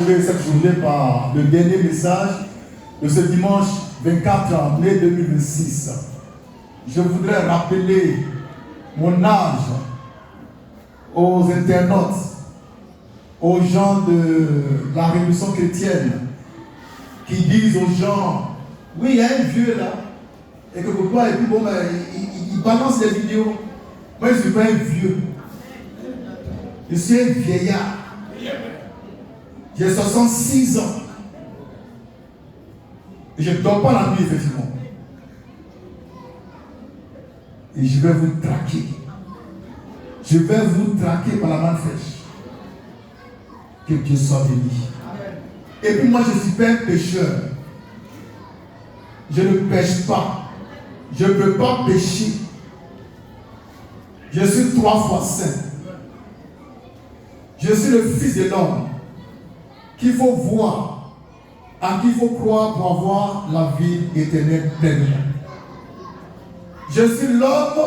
Cette journée par le dernier message de ce dimanche 24 mai 2026. Je voudrais rappeler mon âge aux internautes, aux gens de la Révolution chrétienne qui disent aux gens, oui, il y a un vieux là, et que pourquoi, et puis bon, il balance les vidéos. Moi, je ne suis pas un vieux. Je suis un vieillard. J'ai 66 ans. Et je ne dors pas la nuit, effectivement. Et je vais vous traquer. Je vais vous traquer par la main fraîche. Que Dieu soit béni. Et puis moi, je ne suis pas un pécheur. Je ne pêche pas. Je ne peux pas pécher. Je suis 3 fois saint. Je suis le Fils de l'homme qu'il faut voir, à qui il faut croire pour avoir la vie éternelle pleinement. Je suis l'homme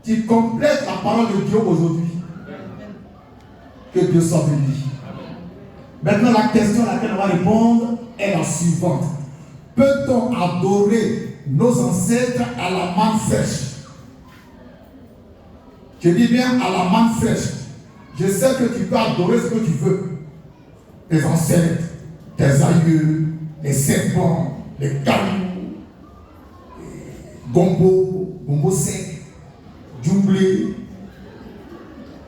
qui complète la parole de Dieu aujourd'hui. Que Dieu soit béni. Maintenant, la question à laquelle on va répondre est la suivante. Peut-on adorer nos ancêtres à la main fraîche? Je dis bien à la main fraîche. Je sais que tu peux adorer ce que tu veux. Tes ancêtres, tes aïeux, les serpents, les cailloux, gombo sec, djoublé,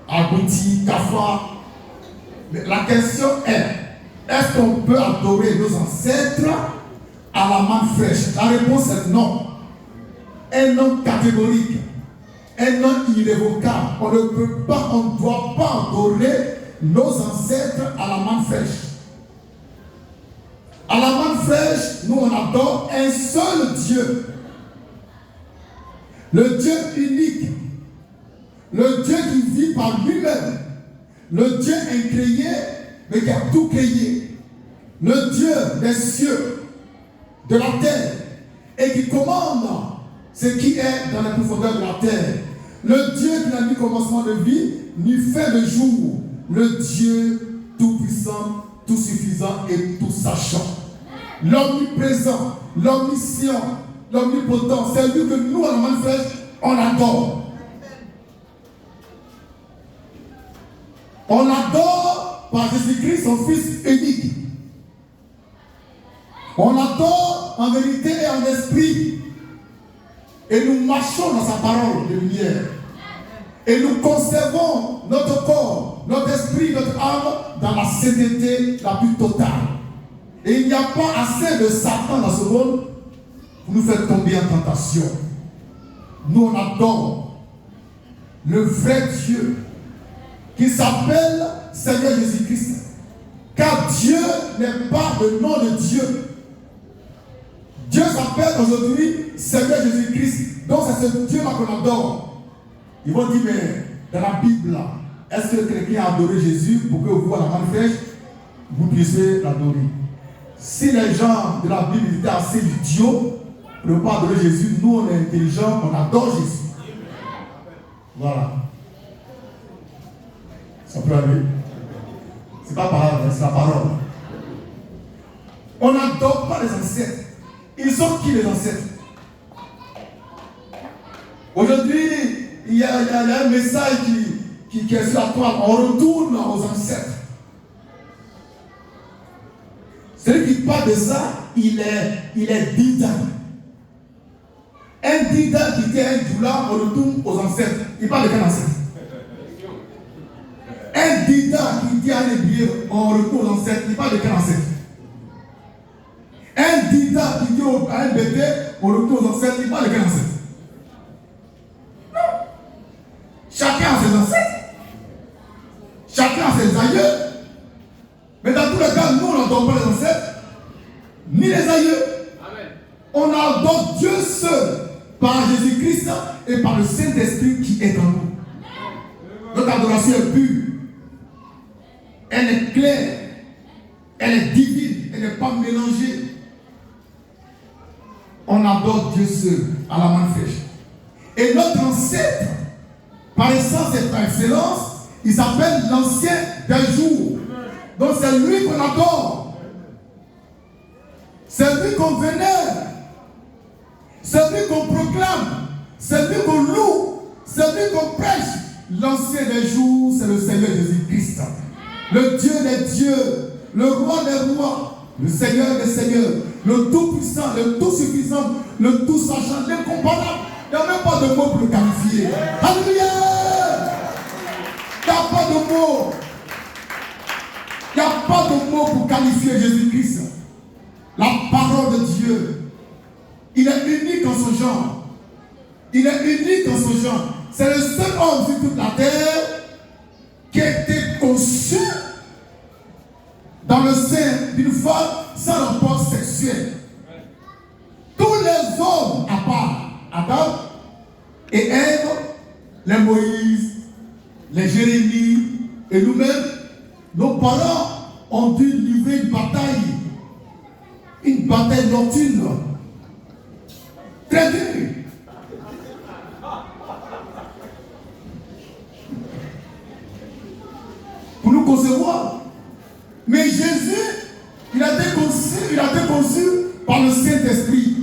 agouti, cafard. Mais la question est-ce qu'on peut adorer nos ancêtres à la main fraîche? La réponse est non. Un non catégorique. Un nom irrévocable. On ne peut pas, on ne doit pas adorer nos ancêtres à la main fraîche. À la main fraîche, nous on adore un seul Dieu. Le Dieu unique. Le Dieu qui vit par lui-même. Le Dieu incréé, mais qui a tout créé. Le Dieu des cieux, de la terre, et qui commande ce qui est dans les profondeurs de la terre. Le Dieu qui n'a ni commencement de vie, ni fin de jour. Le Dieu tout-puissant, tout-suffisant et tout-sachant. L'omniprésent, l'omniscient, l'omnipotent. C'est lui que nous, à la main fraîche, on adore. On adore par Jésus-Christ, son Fils unique. On adore en vérité et en esprit. Et nous marchons dans sa parole de lumière. Et nous conservons notre corps, notre esprit, notre âme dans la sainteté la plus totale. Et il n'y a pas assez de Satan dans ce monde pour nous faire tomber en tentation. Nous on adore le vrai Dieu qui s'appelle Seigneur Jésus-Christ. Car Dieu n'est pas le nom de Dieu. Dieu s'appelle aujourd'hui Seigneur Jésus-Christ. Donc c'est ce Dieu-là qu'on adore. Ils vont dire, mais dans la Bible, est-ce que quelqu'un a adoré Jésus pour que vous, à la main fraîche, vous puissiez l'adorer? Si les gens de la Bible étaient assez idiots pour ne pas adorer Jésus, nous on est intelligents, on adore Jésus. Voilà. Ça peut aller. C'est pas parole, c'est la parole. On n'adore pas les ancêtres. Ils sont qui les ancêtres? Aujourd'hui, il y a un message qui est sur la toile. On retourne aux ancêtres. Celui qui parle de ça, il est dida. Un dida qui dit un doula, on retourne aux ancêtres. Il parle de quel ancêtre? Un dida qui dit un ébrier, on retourne aux ancêtres. Il parle de quel ancêtre? Un dida qui dit à un bébé, on retourne aux ancêtres. Il parle de quel ancêtre? Non. Chacun a ses ancêtres. Chacun a ses aïeux. Mais dans tous les cas, nous, on n'adore pas les ancêtres, ni les aïeux. Amen. On adore Dieu seul, par Jésus-Christ et par le Saint-Esprit qui est en nous. Notre adoration est pure. Elle est claire. Elle est divine. Elle n'est pas mélangée. On adore Dieu seul, à la main fraîche. Et notre ancêtre, par essence et par excellence, il s'appelle l'ancien des jours. Donc c'est lui qu'on adore. C'est lui qu'on vénère. C'est lui qu'on proclame. C'est lui qu'on loue. C'est lui qu'on prêche. L'ancien des jours, c'est le Seigneur Jésus-Christ. Le Dieu des dieux. Le roi des rois. Le Seigneur des seigneurs. Le tout-puissant, le tout-suffisant, le tout-sachant, l'incomparable. Il n'y a même pas de mots pour le qualifier. Alléluia! Il n'y a pas de mots. Il n'y a pas de mots pour qualifier Jésus-Christ. La parole de Dieu. Il est unique en son genre. Il est unique en son genre. C'est le seul homme sur toute la terre qui a été conçu dans le sein d'une femme sans rapport sexuel. Tous les hommes, à part Adam et Ève, les Moïse, les Jérémie et nous-mêmes, nos parents ont dû livrer une bataille nocturne. Très dur. Pour nous concevoir. Mais Jésus, il a été conçu par le Saint-Esprit.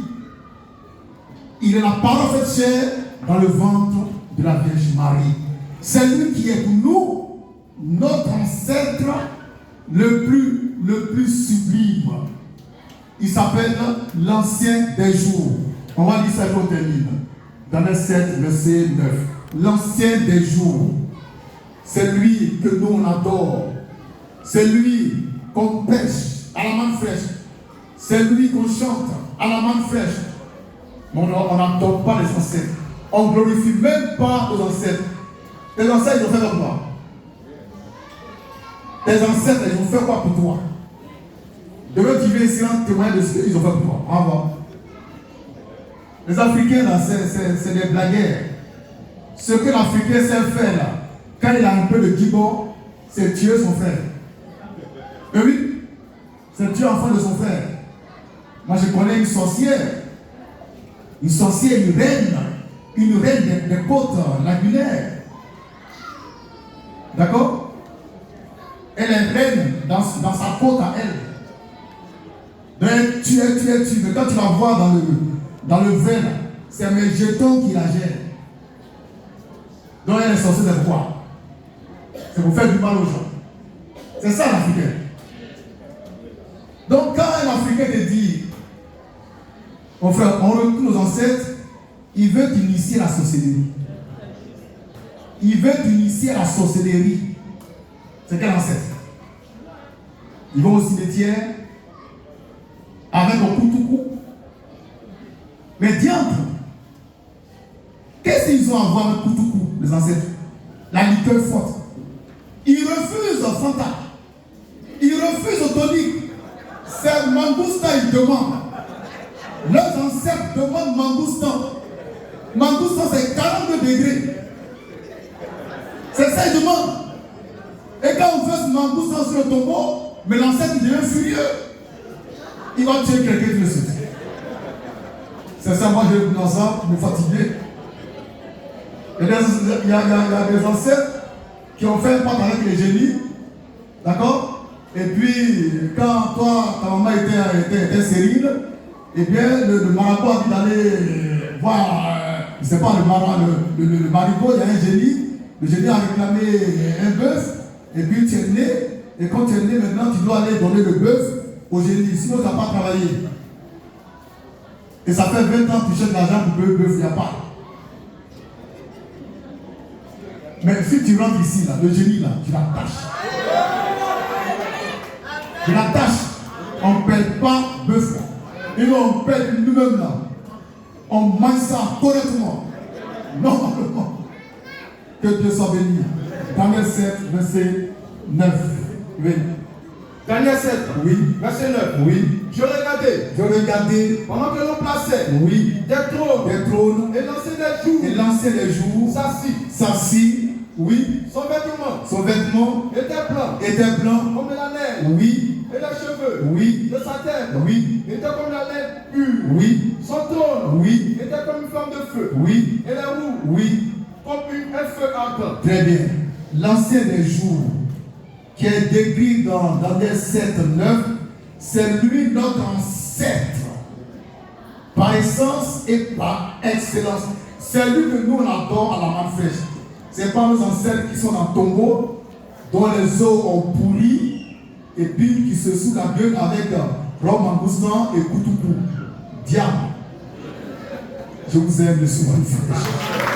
Il est la parole faite chair dans le ventre de la Vierge Marie. C'est lui qui est pour nous notre ancêtre le plus sublime. Il s'appelle l'Ancien des jours. On va lire ça pour terminer. Daniel 7, verset 9. L'Ancien des jours. C'est lui que nous on adore. C'est lui qu'on pêche à la main fraîche. C'est lui qu'on chante à la main fraîche. Mais on n'adore pas les ancêtres. On ne glorifie même pas nos ancêtres. Tes ancêtres, ils ont fait comme toi. Tes ancêtres, ils ont fait quoi pour toi? Demain, tu viens ici en témoin de ce qu'ils ont fait pour toi. Au revoir. Les Africains, là, c'est des blagueurs. Ce que l'Africain sait faire, là, quand il a un peu de gibon, c'est tuer son frère. Et oui, c'est tuer l'enfant de son frère. Moi, je connais une sorcière. Une sorcière, une reine des côtes lagunaires. D'accord? Elle est reine dans sa côte à elle. Donc, tu. Mais quand tu la vois dans le vin, c'est mes jetons qui la gèrent. Donc, elle est sorcière de quoi? C'est pour faire du mal aux gens. C'est ça l'Africain. Donc, quand un Africain te dit, mon frère, on retrouve nos ancêtres, il veut t'initier à la sorcellerie. Il veut t'initier à la sorcellerie. C'est quel ancêtre? Ils vont au cimetière avec un coutou. Mais diable, qu'est-ce qu'ils ont à voir avec coutou, les ancêtres? La liqueur forte. Ils refusent Fanta. Ils refusent tonique. C'est Mangousta, ils demandent. Leurs ancêtres demandent Mangousta. Mangousta, c'est 42 degrés. C'est ça, ils demandent. Et quand on fait ce Mangousta sur le tombeau, mais l'ancêtre il devient furieux. Il va tuer quelqu'un de suite. C'est ça, moi je vais dans ça, me fatiguer. Il y a des ancêtres qui ont fait un pacte avec les génies. D'accord? Et puis, quand toi, ta maman était stérile, eh bien, le marabout a dit d'aller voir, je ne sais pas, le marigot, il y a un génie. Le génie a réclamé un bœuf, et puis tu es né. Et quand tu es né, maintenant, tu dois aller donner le bœuf au génie. Sinon, tu n'as pas travaillé. Et ça fait 20 ans que tu cherches de l'argent pour le bœuf, il n'y a pas. Mais si tu rentres ici, là, le génie, là, tu l'attaches. Tu l'attaches. On ne perd pas bœuf. Et nous, on perd nous-mêmes, là. On mange ça correctement. Normalement. Que Dieu soit béni. Daniel 7, verset 9. Oui. Daniel 7, oui. Verset 9. Oui. Je regardais pendant que l'on plaçait oui. des trônes Et l'ancien des jours s'assit. Oui. Son vêtement était blanc. Comme la neige. Oui. Et les cheveux Oui. de sa tête Oui. étaient comme la laine pure. Oui. Son trône Oui. était comme une flamme de feu. Oui. Et les roues Oui. comme un feu ardent. Très bien. L'ancien des jours qui est décrit dans Daniel 7, 9, c'est lui notre ancêtre, par essence et par excellence. C'est lui que nous on adore à la main fraîche. Ce n'est pas nos ancêtres qui sont dans le tombeau, dont les os ont pourri, et puis qui se sous la gueule avec robe en goustan et couteau. Diable. Je vous aime le souvent fraîche.